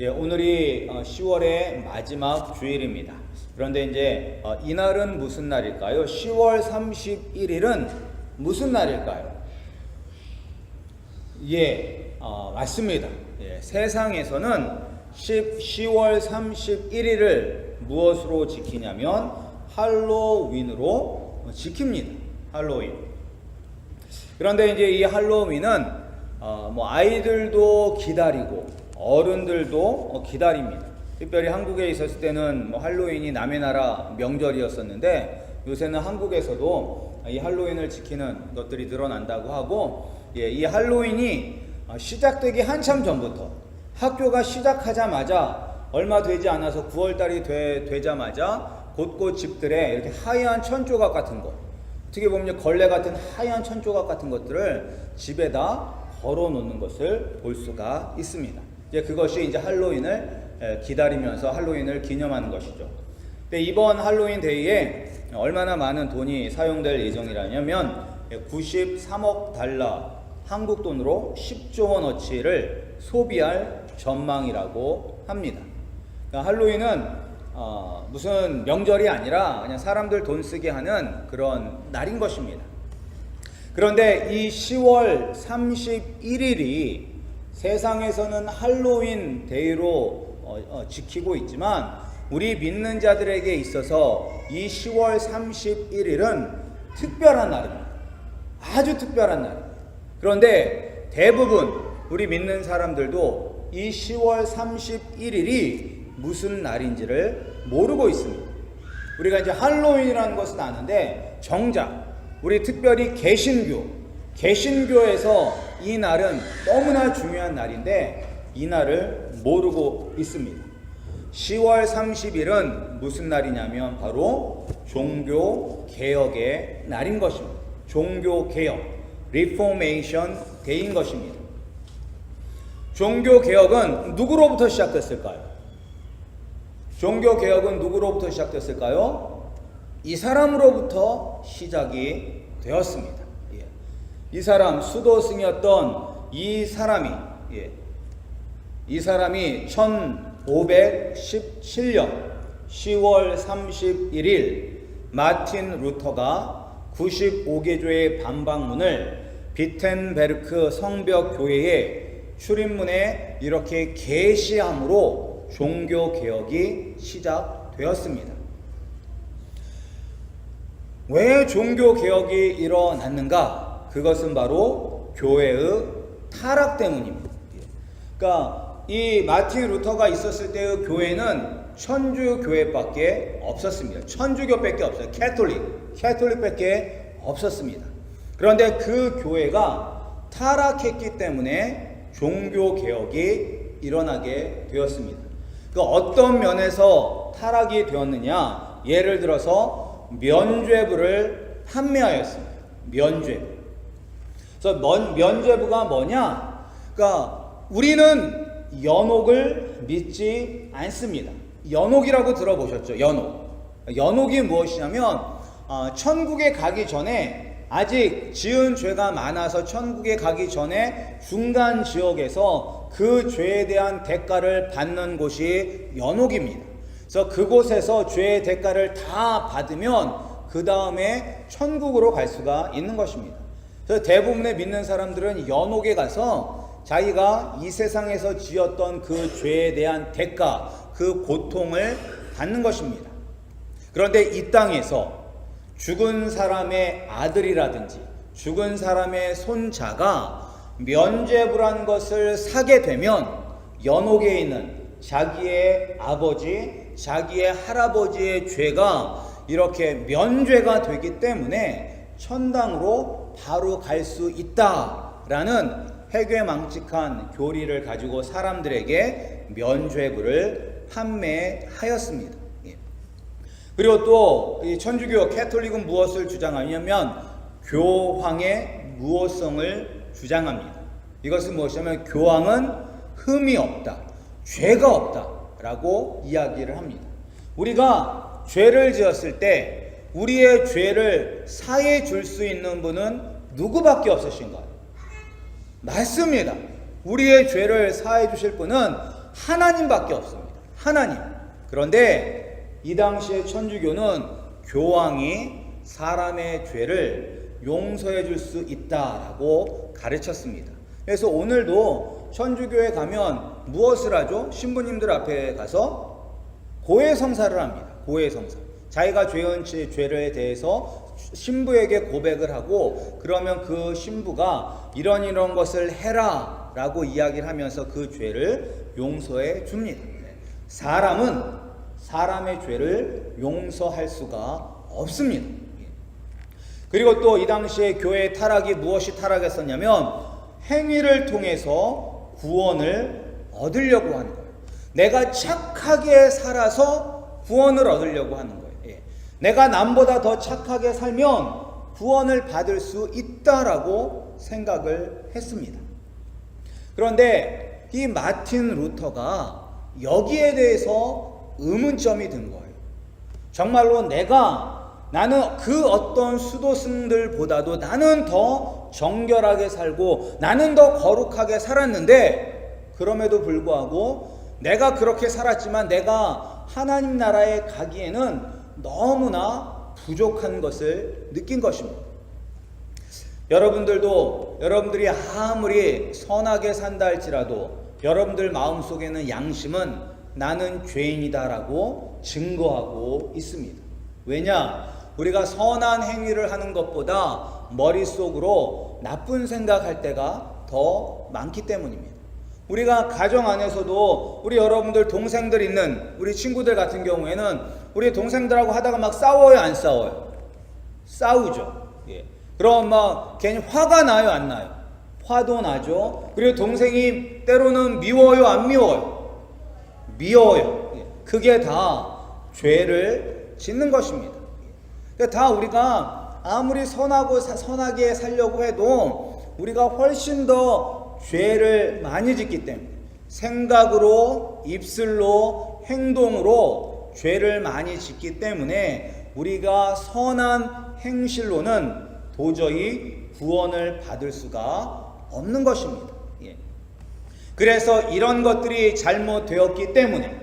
오늘이 10월의 마지막 주일입니다. 그런데 이제 이날은 무슨 날일까요? 10월 31일은 무슨 날일까요? 맞습니다. 세상에서는 10월 31일을 무엇으로 지키냐면 할로윈으로 지킵니다. 할로윈. 그런데 이제 이 할로윈은 아이들도 기다리고 어른들도 기다립니다. 특별히 한국에 있었을 때는 할로윈이 남의 나라 명절이었었는데 요새는 한국에서도 이 할로윈을 지키는 것들이 늘어난다고 하고, 이 할로윈이 시작되기 한참 전부터 학교가 시작하자마자 얼마 되지 않아서 9월달이 되자마자 곳곳 집들에 이렇게 하얀 천조각 같은 거, 어떻게 보면 걸레 같은 하얀 천조각 같은 것들을 집에다 걸어 놓는 것을 볼 수가 있습니다. 그것이 이제 할로윈을 기다리면서 할로윈을 기념하는 것이죠. 근데 이번 할로윈 데이에 얼마나 많은 돈이 사용될 예정이라면 93억 달러, 한국 돈으로 10조 원어치를 소비할 전망이라고 합니다. 그러니까 할로윈은 무슨 명절이 아니라 그냥 사람들 돈 쓰게 하는 그런 날인 것입니다. 그런데 이 10월 31일이 세상에서는 할로윈 데이로 지키고 있지만 우리 믿는 자들에게 있어서 이 10월 31일은 특별한 날입니다. 아주 특별한 날입니다. 그런데 대부분 우리 믿는 사람들도 이 10월 31일이 무슨 날인지를 모르고 있습니다. 우리가 이제 할로윈이라는 것은 아는데 정작 우리 특별히 개신교에서 이 날은 너무나 중요한 날인데 이 날을 모르고 있습니다. 10월 30일은 무슨 날이냐면 바로 종교개혁의 날인 것입니다. 종교개혁, 리포메이션 데이인 것입니다. 종교개혁은 누구로부터 시작됐을까요? 종교개혁은 누구로부터 시작됐을까요? 이 사람으로부터 시작이 되었습니다. 이 사람, 수도승이었던 이 사람이 1517년 10월 31일 마틴 루터가 95개조의 반박문을 비텐베르크 성벽교회의 출입문에 이렇게 게시함으로 종교개혁이 시작되었습니다. 왜 종교개혁이 일어났는가? 그것은 바로 교회의 타락 때문입니다. 그러니까 이 마틴 루터가 있었을 때의 교회는 천주교회밖에 없었습니다. 천주교밖에 없어요. 캐톨릭밖에 없었습니다. 그런데 그 교회가 타락했기 때문에 종교개혁이 일어나게 되었습니다. 그 어떤 면에서 타락이 되었느냐? 예를 들어서 면죄부를 판매하였습니다. 면죄부. 그래서 면죄부가 뭐냐? 그러니까 우리는 연옥을 믿지 않습니다. 연옥이라고 들어보셨죠? 연옥이 무엇이냐면 천국에 가기 전에 아직 지은 죄가 많아서 천국에 가기 전에 중간 지역에서 그 죄에 대한 대가를 받는 곳이 연옥입니다. 그래서 그곳에서 죄의 대가를 다 받으면 그 다음에 천국으로 갈 수가 있는 것입니다. 그래서 대부분의 믿는 사람들은 연옥에 가서 자기가 이 세상에서 지었던 그 죄에 대한 대가, 그 고통을 받는 것입니다. 그런데 이 땅에서 죽은 사람의 아들이라든지 죽은 사람의 손자가 면죄부란 것을 사게 되면 연옥에 있는 자기의 아버지, 자기의 할아버지의 죄가 이렇게 면죄가 되기 때문에 천당으로 바로 갈 수 있다라는 회괴망측한 교리를 가지고 사람들에게 면죄부를 판매하였습니다. 그리고 또 이 천주교 캐톨릭은 무엇을 주장하냐면 교황의 무호성을 주장합니다. 이것은 무엇이냐면 교황은 흠이 없다, 죄가 없다라고 이야기를 합니다. 우리가 죄를 지었을 때 우리의 죄를 사해 줄 수 있는 분은 누구밖에 없으신가요? 맞습니다. 우리의 죄를 사해 주실 분은 하나님밖에 없습니다. 하나님. 그런데 이 당시에 천주교는 교황이 사람의 죄를 용서해 줄 수 있다라고 가르쳤습니다. 그래서 오늘도 천주교에 가면 무엇을 하죠? 신부님들 앞에 가서 고해성사를 합니다. 고해성사. 자기가 죄한 죄에 대해서 신부에게 고백을 하고, 그러면 그 신부가 이런 것을 해라 라고 이야기를 하면서 그 죄를 용서해 줍니다. 사람은 사람의 죄를 용서할 수가 없습니다. 그리고 또 이 당시에 교회의 타락이 무엇이 타락했었냐면 행위를 통해서 구원을 얻으려고 하는 거예요. 내가 착하게 살아서 구원을 얻으려고 하는 거예요. 내가 남보다 더 착하게 살면 구원을 받을 수 있다라고 생각을 했습니다. 그런데 이 마틴 루터가 여기에 대해서 의문점이 든 거예요. 정말로 나는 그 어떤 수도승들보다도 나는 더 정결하게 살고 나는 더 거룩하게 살았는데, 그럼에도 불구하고 내가 그렇게 살았지만 내가 하나님 나라에 가기에는 너무나 부족한 것을 느낀 것입니다. 여러분들이 아무리 선하게 산다 할지라도 여러분들 마음속에는 양심은 나는 죄인이다라고 증거하고 있습니다. 왜냐? 우리가 선한 행위를 하는 것보다 머릿속으로 나쁜 생각할 때가 더 많기 때문입니다. 우리가 가정 안에서도 우리 여러분들 동생들 있는 우리 친구들 같은 경우에는 우리 동생들하고 하다가 막 싸워요, 안 싸워요? 싸우죠. 그럼 막 괜히 화가 나요, 안 나요? 화도 나죠. 그리고 동생이 때로는 미워요, 안 미워요? 미워요. 그게 다 죄를 짓는 것입니다. 다 우리가 아무리 선하게 살려고 해도 우리가 훨씬 더 죄를 많이 짓기 때문에, 생각으로, 입술로, 행동으로 죄를 많이 짓기 때문에 우리가 선한 행실로는 도저히 구원을 받을 수가 없는 것입니다. 그래서 이런 것들이 잘못되었기 때문에,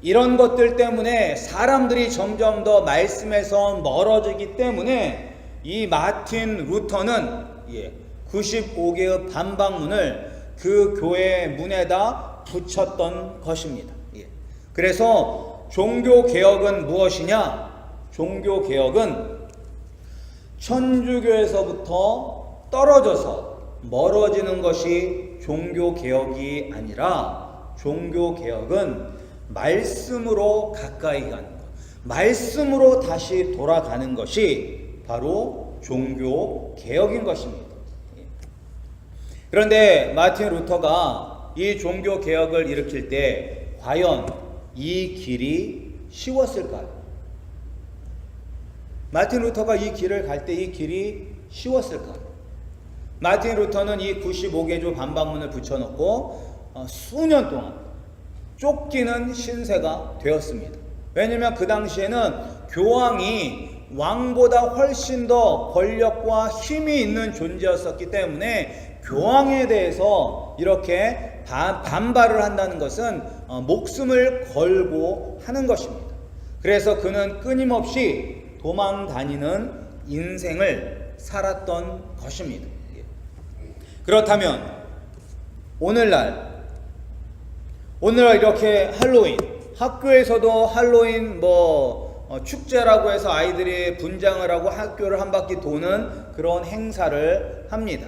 이런 것들 때문에 사람들이 점점 더 말씀에서 멀어지기 때문에 이 마틴 루터는 95개의 반박문을 그 교회 문에다 붙였던 것입니다. 그래서 종교개혁은 무엇이냐? 종교개혁은 천주교에서부터 떨어져서 멀어지는 것이 종교개혁이 아니라, 종교개혁은 말씀으로 가까이 가는 것, 말씀으로 다시 돌아가는 것이 바로 종교개혁인 것입니다. 그런데 마틴 루터가 이 종교개혁을 일으킬 때 과연 이 길이 쉬웠을까요? 마틴 루터가 이 길을 갈 때 이 길이 쉬웠을까요? 마틴 루터는 이 95개조 반박문을 붙여놓고 수년 동안 쫓기는 신세가 되었습니다. 왜냐하면 그 당시에는 교황이 왕보다 훨씬 더 권력과 힘이 있는 존재였었기 때문에 교황에 대해서 이렇게 반발을 한다는 것은 목숨을 걸고 하는 것입니다. 그래서 그는 끊임없이 도망 다니는 인생을 살았던 것입니다. 그렇다면 오늘날 이렇게 할로윈, 학교에서도 할로윈 축제라고 해서 아이들이 분장을 하고 학교를 한 바퀴 도는 그런 행사를 합니다.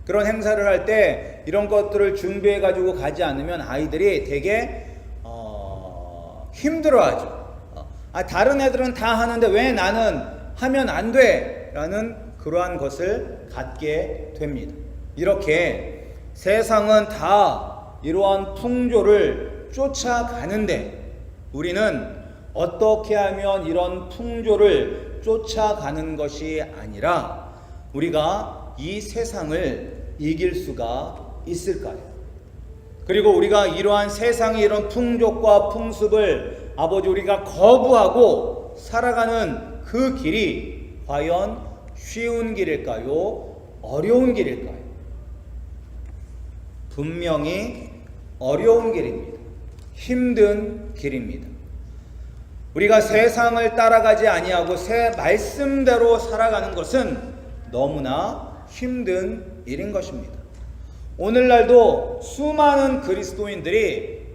그런 행사를 할 때 이런 것들을 준비해 가지고 가지 않으면 아이들이 되게 힘들어하죠. 다른 애들은 다 하는데 왜 나는 하면 안 돼? 라는 그러한 것을 갖게 됩니다. 이렇게 세상은 다 이러한 풍조를 쫓아가는데 우리는 어떻게 하면 이런 풍조를 쫓아가는 것이 아니라 우리가 이 세상을 이길 수가 있을까요? 그리고 우리가 이러한 세상의 이런 풍족과 풍습을 아버지 우리가 거부하고 살아가는 그 길이 과연 쉬운 길일까요? 어려운 길일까요? 분명히 어려운 길입니다. 힘든 길입니다. 우리가 세상을 따라가지 아니하고 새 말씀대로 살아가는 것은 너무나 힘든 일인 것입니다. 오늘날도 수많은 그리스도인들이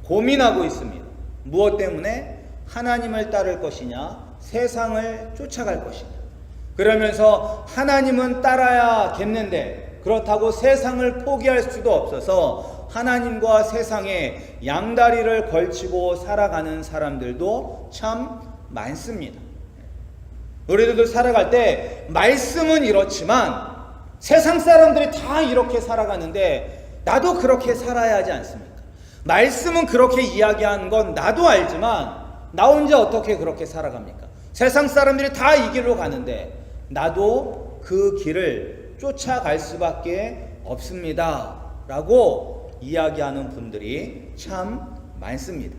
고민하고 있습니다. 무엇 때문에? 하나님을 따를 것이냐, 세상을 쫓아갈 것이냐. 그러면서 하나님은 따라야겠는데 그렇다고 세상을 포기할 수도 없어서 하나님과 세상에 양다리를 걸치고 살아가는 사람들도 참 많습니다. 우리들도 살아갈 때 말씀은 이렇지만 세상 사람들이 다 이렇게 살아가는데 나도 그렇게 살아야 하지 않습니까? 말씀은 그렇게 이야기하는 건 나도 알지만 나 혼자 어떻게 그렇게 살아갑니까? 세상 사람들이 다 이 길로 가는데 나도 그 길을 쫓아갈 수밖에 없습니다 라고 이야기하는 분들이 참 많습니다.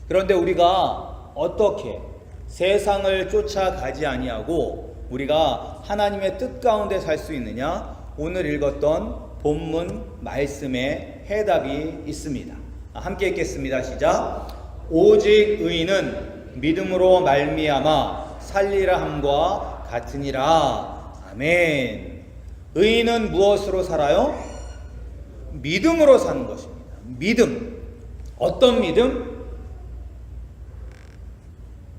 그런데 우리가 어떻게 세상을 쫓아가지 아니하고 우리가 하나님의 뜻 가운데 살 수 있느냐? 오늘 읽었던 본문 말씀에 해답이 있습니다. 함께 읽겠습니다. 시작. 오직 의인은 믿음으로 말미암아 살리라 함과 같으니라. 아멘. 의인은 무엇으로 살아요? 믿음으로 사는 것입니다. 믿음. 어떤 믿음?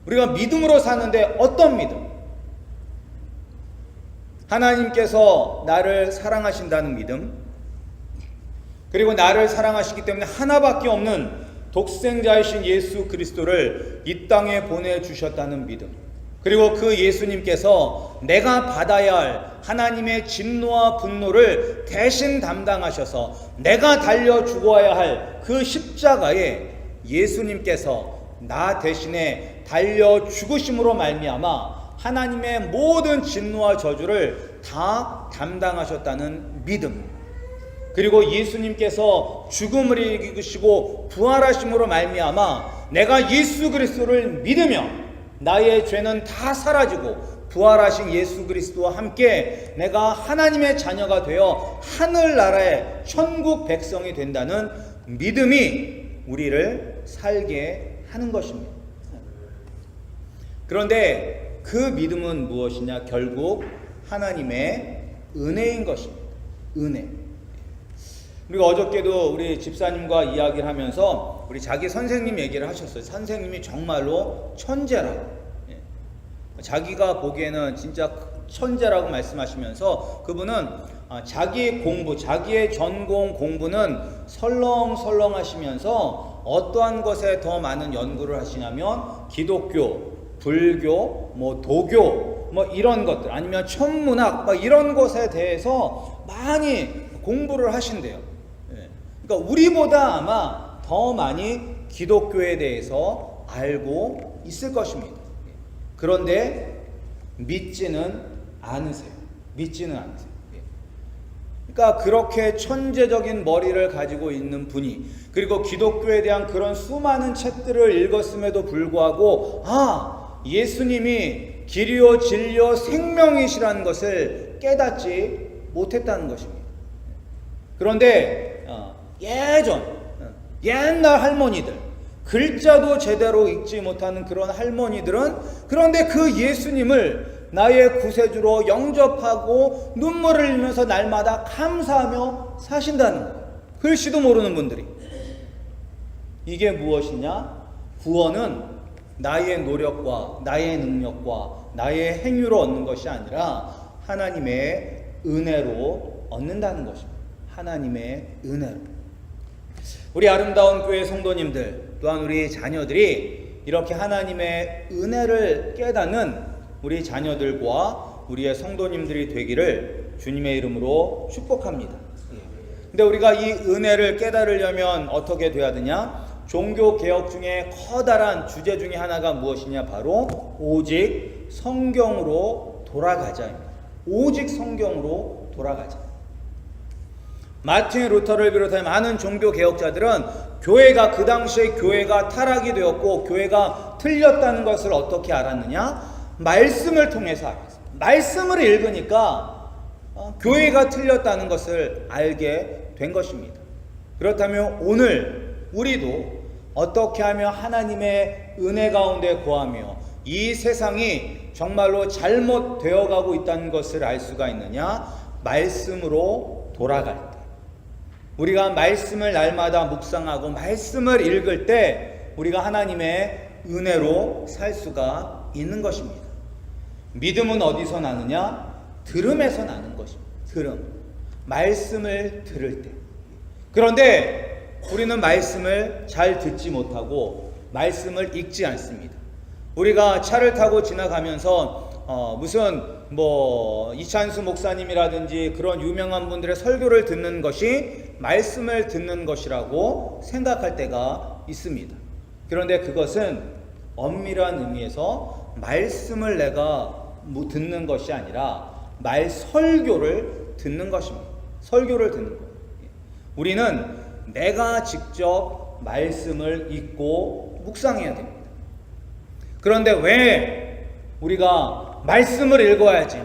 우리가 믿음으로 사는데 어떤 믿음? 하나님께서 나를 사랑하신다는 믿음, 그리고 나를 사랑하시기 때문에 하나밖에 없는 독생자이신 예수 그리스도를 이 땅에 보내주셨다는 믿음, 그리고 그 예수님께서 내가 받아야 할 하나님의 진노와 분노를 대신 담당하셔서 내가 달려 죽어야 할 그 십자가에 예수님께서 나 대신에 달려 죽으심으로 말미암아 하나님의 모든 진노와 저주를 다 담당하셨다는 믿음, 그리고 예수님께서 죽음을 이기시고 부활하심으로 말미암아 내가 예수 그리스도를 믿으며 나의 죄는 다 사라지고 부활하신 예수 그리스도와 함께 내가 하나님의 자녀가 되어 하늘나라의 천국 백성이 된다는 믿음이 우리를 살게 하는 것입니다. 그런데 그 믿음은 무엇이냐? 결국 하나님의 은혜인 것입니다. 은혜. 우리가 어저께도 우리 집사님과 이야기를 하면서 우리 자기 선생님 얘기를 하셨어요. 선생님이 정말로 천재라고. 자기가 보기에는 진짜 천재라고 말씀하시면서 그분은 자기 공부, 자기의 전공 공부는 설렁설렁 하시면서 어떠한 것에 더 많은 연구를 하시냐면 기독교, 불교, 도교, 이런 것들, 아니면 천문학, 이런 것에 대해서 많이 공부를 하신대요. 그러니까 우리보다 아마 더 많이 기독교에 대해서 알고 있을 것입니다. 그런데 믿지는 않으세요. 믿지는 않으세요. 그러니까 그렇게 천재적인 머리를 가지고 있는 분이, 그리고 기독교에 대한 그런 수많은 책들을 읽었음에도 불구하고 예수님이 길이요 진리요 생명이시라는 것을 깨닫지 못했다는 것입니다. 그런데 옛날 할머니들, 글자도 제대로 읽지 못하는 그런 할머니들은 그런데 그 예수님을 나의 구세주로 영접하고 눈물을 흘리면서 날마다 감사하며 사신다는 거예요. 글씨도 모르는 분들이. 이게 무엇이냐? 구원은 나의 노력과 나의 능력과 나의 행위로 얻는 것이 아니라 하나님의 은혜로 얻는다는 것입니다. 하나님의 은혜로. 우리 아름다운 교회 성도님들, 또한 우리 자녀들이 이렇게 하나님의 은혜를 깨닫는 우리 자녀들과 우리의 성도님들이 되기를 주님의 이름으로 축복합니다. 근데 우리가 이 은혜를 깨달으려면 어떻게 돼야 되냐? 종교개혁 중에 커다란 주제 중에 하나가 무엇이냐? 바로 오직 성경으로 돌아가자입니다. 오직 성경으로 돌아가자. 마틴 루터를 비롯한 많은 종교개혁자들은 교회가, 그 당시에 교회가 타락이 되었고 교회가 틀렸다는 것을 어떻게 알았느냐? 말씀을 통해서 알았어요. 말씀을 읽으니까 교회가 틀렸다는 것을 알게 된 것입니다. 그렇다면 오늘 우리도 어떻게 하면 하나님의 은혜 가운데 거하며 이 세상이 정말로 잘못되어 가고 있다는 것을 알 수가 있느냐? 말씀으로 돌아갈 때, 우리가 말씀을 날마다 묵상하고 말씀을 읽을 때 우리가 하나님의 은혜로 살 수가 있는 것입니다. 믿음은 어디서 나느냐? 들음에서 나는 것입니다. 들음, 말씀을 들을 때. 그런데 우리는 말씀을 잘 듣지 못하고 말씀을 읽지 않습니다. 우리가 차를 타고 지나가면서 무슨 이찬수 목사님이라든지 그런 유명한 분들의 설교를 듣는 것이 말씀을 듣는 것이라고 생각할 때가 있습니다. 그런데 그것은 엄밀한 의미에서 말씀을 내가 듣는 것이 아니라 설교를 듣는 것입니다. 설교를 듣는 것. 우리는 내가 직접 말씀을 읽고 묵상해야 됩니다. 그런데 왜 우리가 말씀을 읽어야지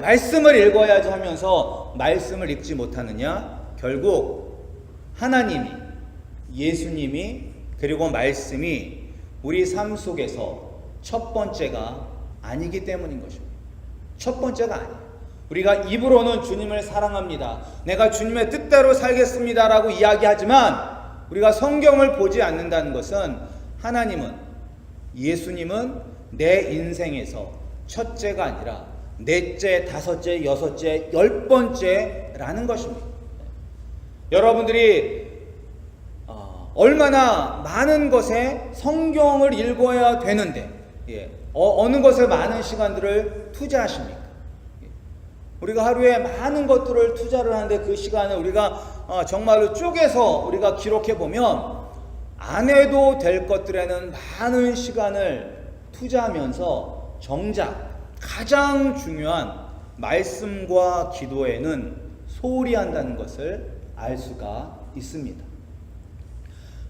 하면서 말씀을 읽지 못하느냐? 결국 하나님이, 예수님이, 그리고 말씀이 우리 삶 속에서 첫 번째가 아니기 때문인 것입니다. 첫 번째가 아니에요. 우리가 입으로는 주님을 사랑합니다, 내가 주님의 뜻대로 살겠습니다 라고 이야기하지만 우리가 성경을 보지 않는다는 것은 하나님은, 예수님은 내 인생에서 첫째가 아니라 넷째, 다섯째, 여섯째, 10번째라는 것입니다. 여러분들이 얼마나 많은 것에 성경을 읽어야 되는데 어느 것에 많은 시간들을 투자하십니까? 우리가 하루에 많은 것들을 투자를 하는데 그 시간을 우리가 정말로 쪼개서 우리가 기록해 보면 안 해도 될 것들에는 많은 시간을 투자하면서 정작 가장 중요한 말씀과 기도에는 소홀히 한다는 것을 알 수가 있습니다.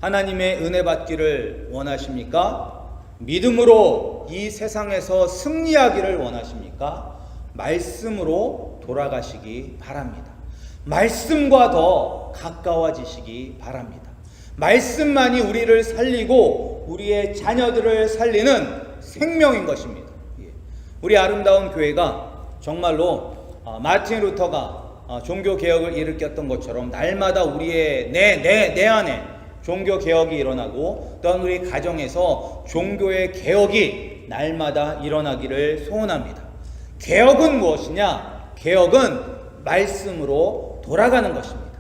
하나님의 은혜 받기를 원하십니까? 믿음으로 이 세상에서 승리하기를 원하십니까? 말씀으로 돌아가시기 바랍니다. 말씀과 더 가까워지시기 바랍니다. 말씀만이 우리를 살리고 우리의 자녀들을 살리는 생명인 것입니다. 우리 아름다운 교회가 정말로 마틴 루터가 종교개혁을 일으켰던 것처럼 날마다 우리의 내 안에 종교개혁이 일어나고 또한 우리 가정에서 종교의 개혁이 날마다 일어나기를 소원합니다. 개혁은 무엇이냐? 개혁은 말씀으로 돌아가는 것입니다.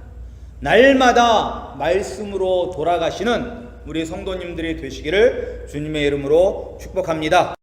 날마다 말씀으로 돌아가시는 우리 성도님들이 되시기를 주님의 이름으로 축복합니다.